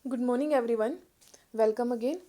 Good morning everyone, welcome again.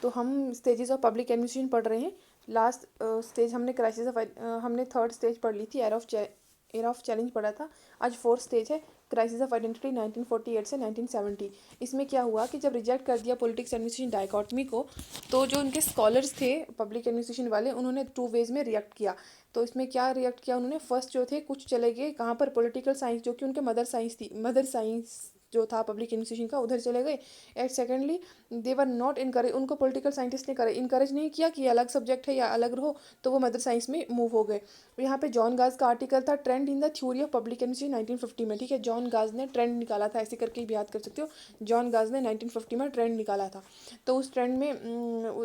तो हम stages of public administration पढ़ रहे हैं। लास्ट स्टेज हमने क्राइसिस ऑफ हमने थर्ड स्टेज पढ़ ली थी, एरा ऑफ चैलेंज पढ़ा था। आज फोर्थ स्टेज है क्राइसिस ऑफ आइडेंटिटी 1948 से 1970। इसमें क्या हुआ कि जब रिजेक्ट कर दिया पॉलिटिक्स एडमिनिस्ट्रेशन डायकॉटमी को, तो जो उनके स्कॉलर्स थे पब्लिक एडमिनिस्ट्रेशन वाले, उन्होंने टू वेज में रिएक्ट किया। तो इसमें क्या रिएक्ट किया उन्होंने, फर्स्ट जो थे कुछ चले गए कहाँ पर, पॉलिटिकल साइंस जो कि उनके मदर साइंस जो था पब्लिक एडमिनिस्ट्रेशन का, उधर चले गए। And secondly they were not encourage, उनको पॉलिटिकल साइंटिस्ट ने इनकरेज नहीं किया कि ये अलग सब्जेक्ट है या अलग रहो, तो वो मदर साइंस में मूव हो गए। यहाँ पे जॉन गाज का आर्टिकल था trend in the theory of public administration 1950 में। ठीक है, जॉन गाज ने ट्रेंड निकाला था, ऐसे करके भी याद कर सकते हो। जॉन गाज ने 1950 में ट्रेंड निकाला था। तो उस ट्रेंड में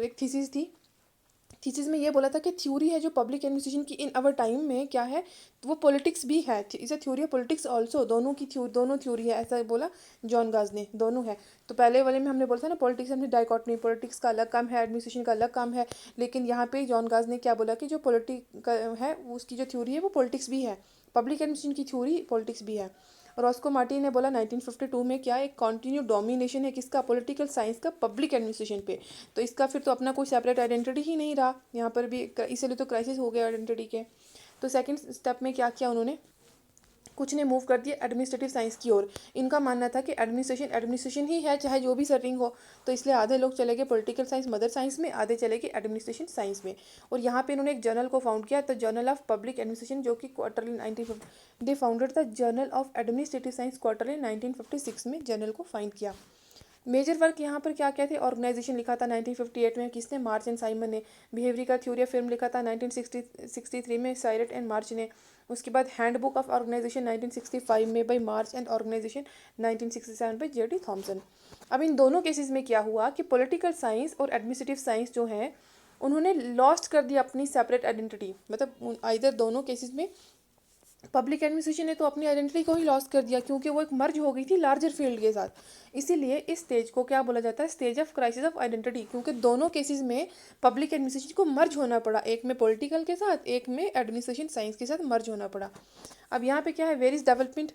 एक थीसिस थी। थीसिस में ये बोला था कि थ्योरी है जो पब्लिक एडमिनिस्ट्रेशन की इन अवर टाइम में क्या है, तो वो पॉलिटिक्स भी है, is a theory of politics also. दोनों थ्योरी है, ऐसा बोला जॉन गाज ने, दोनों है। तो पहले वाले में हमने बोला था ना, पॉलिटिक्स हमने डाइकॉटमी, पॉलिटिक्स का अलग काम है, एडमिनिस्ट्रेशन का अलग काम है। लेकिन यहाँ पे जॉन गाज ने क्या बोला कि जो पॉलिटिक है उसकी जो थ्योरी है वो पॉलिटिक्स भी है, पब्लिक एडमिनिस्ट्रेशन की थ्योरी पॉलिटिक्स भी है। रॉस्को मार्टी ने बोला 1952 में क्या एक कॉन्टिन्यू डोमिनेशन है किसका, पॉलिटिकल साइंस का पब्लिक एडमिनिस्ट्रेशन पे। तो इसका फिर तो अपना कोई सेपरेट आइडेंटिटी ही नहीं रहा यहाँ पर भी, इसीलिए तो क्राइसिस हो गया आइडेंटिटी के। तो सेकंड स्टेप में क्या किया उन्होंने, कुछ ने मूव कर दिया एडमिनिस्ट्रेटिव साइंस की ओर। इनका मानना था कि एडमिनिस्ट्रेशन एडमिनिस्ट्रेशन ही है, चाहे जो भी सेटिंग हो। तो इसलिए आधे लोग चले गए पॉलिटिकल साइंस मदर साइंस में, आधे चले गए एडमिनिस्ट्रेशन साइंस में। और यहाँ पे इन्होंने एक जर्नल को फाउंड किया, तो जर्नल ऑफ पब्लिक एडमिनिस्ट्रेशन, जो कि quarterly 1950 they founded the journal of administrative science quarterly 1956 में जर्नल को फाइंड किया। मेजर वर्क यहाँ पर क्या क्या थे, ऑर्गेनाइजेशन लिखा था 1958 में, किसने, मार्च एंड साइमन ने। बिहेवियर थ्योरी ऑफ फिल्म लिखा था 1963 में, साइरेट एंड मार्च ने। उसके बाद हैंडबुक ऑफ ऑर्गेनाइजेशन 1965 में by March and organization 1967 by JD Thomson. अब इन दोनों केसेस में क्या हुआ कि पॉलिटिकल साइंस और एडमिनिस्ट्रेटिव साइंस जो है, उन्होंने लॉस्ट कर दिया अपनी सेपरेट आइडेंटिटी। मतलब इधर दोनों केसेस में पब्लिक एडमिनिस्ट्रेशन ने तो अपनी आइडेंटिटी को ही लॉस कर दिया, क्योंकि वो एक मर्ज हो गई थी लार्जर फील्ड के साथ। इसीलिए इस स्टेज को क्या बोला जाता है, stage of crisis of identity, क्योंकि दोनों केसेस में पब्लिक एडमिनिस्ट्रेशन को मर्ज होना पड़ा, एक में पॉलिटिकल के साथ, एक में एडमिनिस्ट्रेशन साइंस के साथ मर्ज होना पड़ा। अब यहाँ पे क्या है, various development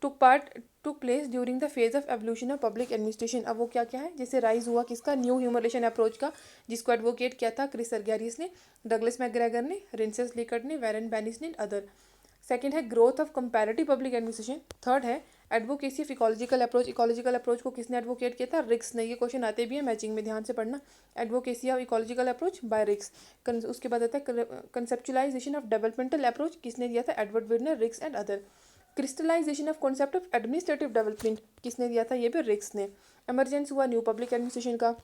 took place during the phase of evolution of public administration. अब वो क्या क्या है, जैसे राइज हुआ किसका, न्यू ह्यूमरलेशन अप्रोच का, जिसको एडवोकेट किया था क्रिस सरगेरियस ने, डगलस मैकग्रेगर ने, रिंसेस लिकर्ट ने, वैरन बैनिस ने, अदर। सेकंड है growth of comparative public administration. Third है advocacy of ecological approach. Ecological approach को किसने एडवोकेट किया था, रिक्स ने। ये क्वेश्चन आते भी है मैचिंग में, ध्यान से पढ़ना। Advocacy of ecological approach by रिक्स। उसके बाद आता है कंसेप्चुलाइजेशन ऑफ डेवलपमेंटल अप्रोच, किसने दिया था, Edward Weidner, Riggs and other. Crystallization of concept of administrative development, किसने दिया था, ये भी रिक्स ने। एमरजेंस हुआ न्यू पब्लिक एडमिनिस्ट्रेशन का।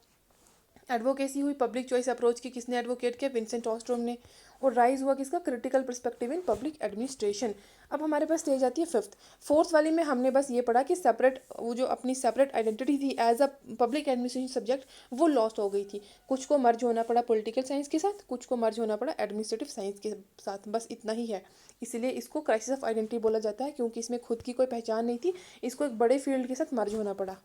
एडवोकेसी हुई पब्लिक चॉइस अप्रोच की, किसने एडवोकेट किया, विंसेंट ऑस्ट्रोम ने। और राइज हुआ किसका, critical perspective in public administration. अब हमारे पास स्टेज आती है फिफ्थ। फोर्थ वाली में हमने बस ये पढ़ा कि सेपरेट, वो जो अपनी सेपरेट आइडेंटिटी थी as a public administration subject, वो लॉस्ट हो गई थी। कुछ को मर्ज होना पड़ा पॉलिटिकल साइंस के साथ, कुछ को मर्ज होना पड़ा एडमिनिस्ट्रेटिव साइंस के साथ, बस इतना ही है। इसलिए इसको क्राइसिस ऑफ आइडेंटिटी बोला जाता है, क्योंकि इसमें खुद की कोई पहचान नहीं थी, इसको एक बड़े फील्ड के साथ मर्ज होना पड़ा।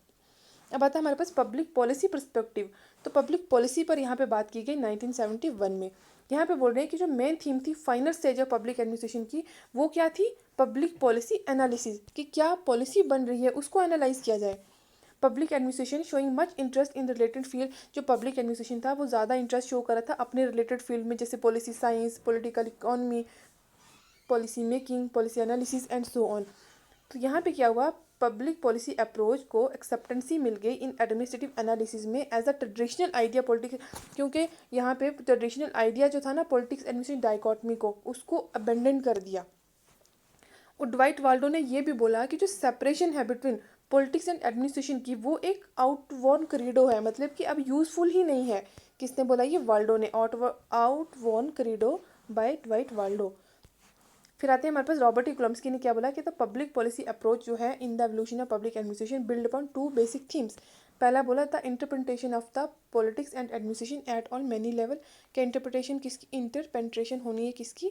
अब आता है हमारे पास पब्लिक पॉलिसी पर्सपेक्टिव। तो पब्लिक पॉलिसी पर यहाँ पे बात की गई 1971 में। यहाँ पे बोल रहे हैं कि जो मेन थीम थी final stage of public administration की, वो क्या थी, पब्लिक पॉलिसी एनालिसिस, कि क्या पॉलिसी बन रही है उसको एनालाइज किया जाए। Public administration showing much interest in related field. जो पब्लिक एडमिनिस्ट्रेशन था वो ज़्यादा इंटरेस्ट शो कर रहा था अपने रिलेटेड फील्ड में, जैसे policy science, political economy, policy making, policy analysis and so on. तो यहाँ पे क्या हुआ, पब्लिक पॉलिसी अप्रोच को एक्सेप्टेंसी मिल गई इन एडमिनिस्ट्रेटिव एनालिसिस में as a traditional idea politics, क्योंकि यहाँ पे ट्रेडिशनल आइडिया जो था ना पॉलिटिक्स एडमिनिस्ट्रेटिव डाइकॉटमी को, उसको अबेंडन कर दिया। और ड्वाइट वाल्डो ने ये भी बोला कि जो सेपरेशन है बिटवीन पॉलिटिक्स एंड एडमिनिस्ट्रेशन की, वो एक आउटवॉर्न क्रीडो है, मतलब कि अब यूजफुल ही नहीं है। किसने बोला, ये वाल्डो ने, आउटवॉर्न क्रीडो बाय ड्वाइट वाल्डो। फिर आते हैं हमारे पास रॉबर्ट ई क्लम्स्की ने क्या बोला कि द पब्लिक पॉलिसी अप्रोच जो है in the evolution of public administration build upon two basic themes. पहला बोला था interpretation of the politics and administration at on many level. क्या इंटरप्रिटेशन किसकी, इंटरपेंट्रेशन होनी है किसकी,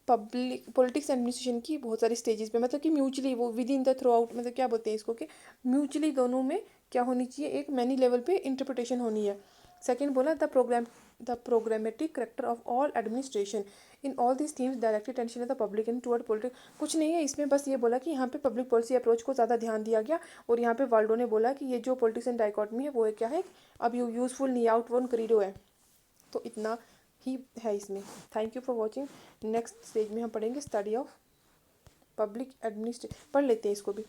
पब्लिक पॉलिटिक्स एडमिनिस्ट्रेशन की बहुत सारी स्टेजेस पे, मतलब कि म्यूचुअली वो with in the through out, मतलब क्या बोलते हैं इसको कि म्यूचुअली दोनों में क्या होनी चाहिए, एक मैनी लेवल पे इंटरप्रिटेशन होनी है। सेकेंड बोला the programmatic character of all administration in all this themes directed attention of the public in toward politics. कुछ नहीं है इसमें, बस ये बोला कि यहाँ पे पब्लिक पॉलिसी अप्रोच को ज़्यादा ध्यान दिया गया। और यहाँ पे वाल्डो ने बोला कि ये जो पॉलिटिशियन डाइकॉटमी है वो क्या है, अब यूजफुल नहीं आउट वन करीडो है। तो इतना ही है इसमें। Thank you for watching. Next stage में हम पढ़ेंगे स्टडी ऑफ पब्लिक एडमिनिस्ट्रेशन। पढ़ लेते हैं इसको भी।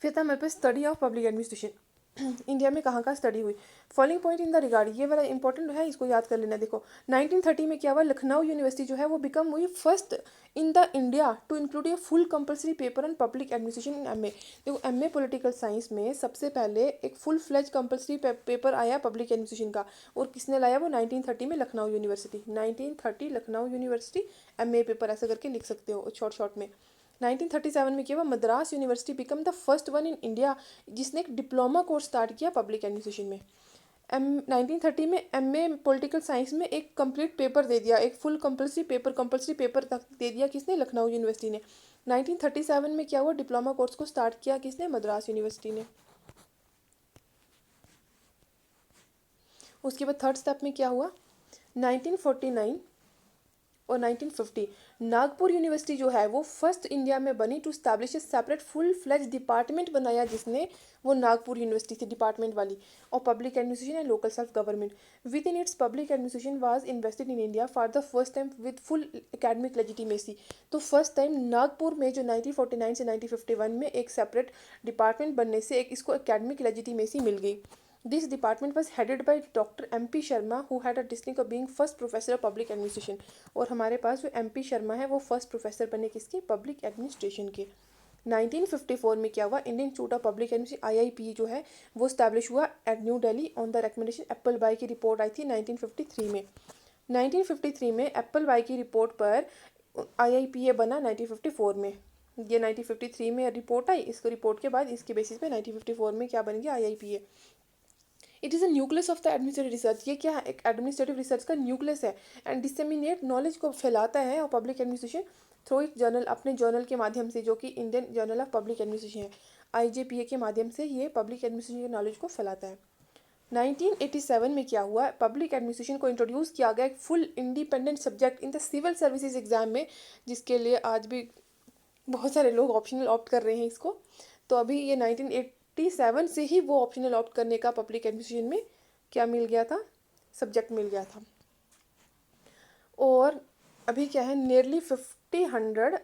फिर था हमारे पास study of public administration. India में कहाँ का स्टडी हुई। Following point in the regard, ये वाला इंपॉर्टेंट है, इसको याद कर लेना। देखो 1930 में क्या हुआ, लखनऊ यूनिवर्सिटी जो है वो बिकम हुई first in the India to include a full compulsory paper on public administration in MA. देखो एमए पॉलिटिकल साइंस में सबसे पहले एक फुल फ्लेज कंपलसरी पेपर आया पब्लिक एडमिनिस्ट्रेशन का। और किसने लाया वो, 1930 में Lucknow university. 1930 Lucknow university MA paper, ऐसा करके लिख सकते हो शॉर्ट में। 1937 में क्या हुआ, Madras university become the first one in India जिसने एक डिप्लोमा कोर्स स्टार्ट किया पब्लिक एडमिनिस्ट्रेशन में। 1930 में एमए पॉलिटिकल साइंस में एक कंप्लीट पेपर दे दिया, एक फुल कंपलसरी पेपर तक दे दिया, किसने, लखनऊ यूनिवर्सिटी ने। 1937 में क्या हुआ, डिप्लोमा कोर्स को स्टार्ट किया, किसने, मद्रास यूनिवर्सिटी ने। उसके बाद थर्ड स्टेप में क्या हुआ, 1949 और 1950 नागपुर यूनिवर्सिटी जो है वो फर्स्ट इंडिया में बनी to establish a separate full fledge department बनाया जिसने, वो नागपुर यूनिवर्सिटी थी डिपार्टमेंट वाली, और public administration and local self government with in its public administration was invested in India for the first time with full academic legitimacy. तो first time Nagpur में जो 1949 से 1951 में एक सेपरेट डिपार्टमेंट बनने से एक इसको एकेडमिक लेजिटिमेसी मिल गई। This department was headed by Dr. M.P. Sharma, who had a distinction of being first professor of public administration। और हमारे पास जो M.P. शर्मा है वो फर्स्ट प्रोफेसर बने किसके, पब्लिक एडमिनिस्ट्रेशन के। 1954 में क्या हुआ, Indian institute of public administration IIP जो है वो स्टैब्लिश हुआ at New Delhi on the recommendation Appleby की रिपोर्ट आई थी 1953 में। 1953 में एप्पल बाई की रिपोर्ट पर IIPA बना 1954 में। ये 1953 में रिपोर्ट आई, इसको रिपोर्ट के बाद इसके बेसिस पे 1954 में क्या बन गया, IIPA। It is a nucleus of the administrative research. ये क्या है, एक एडमिनिस्ट्रेटिव रिसर्च का न्यूक्लियस है। एंड डिसेमिनेट नॉलेज को फैलाता है और public administration through it journal, अपने जर्नल के माध्यम से, जो कि Indian journal of public administration है, IJPA के माध्यम से ये पब्लिक एडमिनिस्ट्रेशन के नॉलेज को फैलाता है। 1987 में क्या हुआ, पब्लिक एडमिनिस्ट्रेशन को इंट्रोड्यूस किया गया एक full independent subject in the civil services exam में, जिसके लिए आज भी बहुत सारे लोग ऑप्शनल ऑप्ट कर रहे हैं इसको। तो अभी ये 1987 से ही वो ऑप्शनल ऑप्ट करने का पब्लिक एडमिनिस्ट्रेशन में क्या मिल गया था, सब्जेक्ट मिल गया था। और अभी क्या है, नियरली 50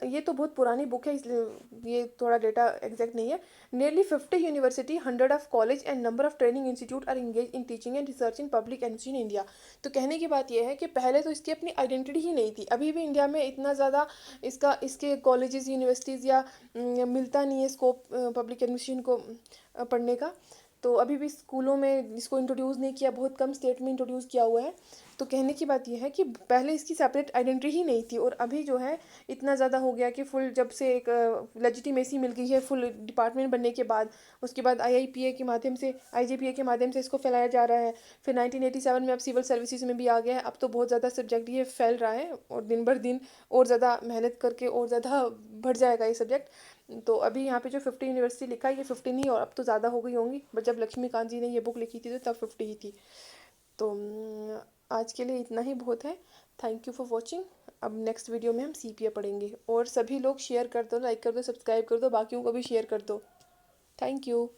ये तो बहुत पुरानी बुक है इसलिए ये थोड़ा डेटा एग्जैक्ट नहीं है। Nearly 50 university, 100 of college and number of training institute are engage in teaching and research in public administration India. तो कहने की बात यह है कि पहले तो इसकी अपनी आइडेंटिटी ही नहीं थी। अभी भी इंडिया में इतना ज़्यादा इसके कॉलेजेस यूनिवर्सिटीज़ या मिलता नहीं है स्कोप पब्लिक एडमिनिस्ट्रेशन को पढ़ने का। तो अभी भी स्कूलों में इसको इंट्रोड्यूस नहीं किया, बहुत कम स्टेट में इंट्रोड्यूस किया हुआ है। तो कहने की बात यह है कि पहले इसकी सेपरेट आइडेंटिटी ही नहीं थी, और अभी जो है इतना ज़्यादा हो गया कि फुल, जब से एक लेजिटिमेसी मिल गई है फुल डिपार्टमेंट बनने के बाद, उसके बाद IIPA के माध्यम से, IJPA के माध्यम से इसको फैलाया जा रहा है। फिर 1987 में अब सिविल सर्विसेज में भी आ गया है। अब तो बहुत ज़्यादा सब्जेक्ट ये फैल रहा है, और दिन भर दिन और ज़्यादा मेहनत करके और ज़्यादा बढ़ जाएगा ये सब्जेक्ट। तो अभी यहाँ पे जो 50 यूनिवर्सिटी लिखा है ये 50 नहीं, और अब तो ज़्यादा हो गई होंगी, बट जब लक्ष्मीकांत जी ने ये बुक लिखी थी तो तब 50 ही थी। तो आज के लिए इतना ही बहुत है। Thank you for watching. अब नेक्स्ट वीडियो में हम CPA पढ़ेंगे। और सभी लोग शेयर कर दो, लाइक कर दो, सब्सक्राइब कर दो, बाकियों को भी शेयर कर दो। Thank you.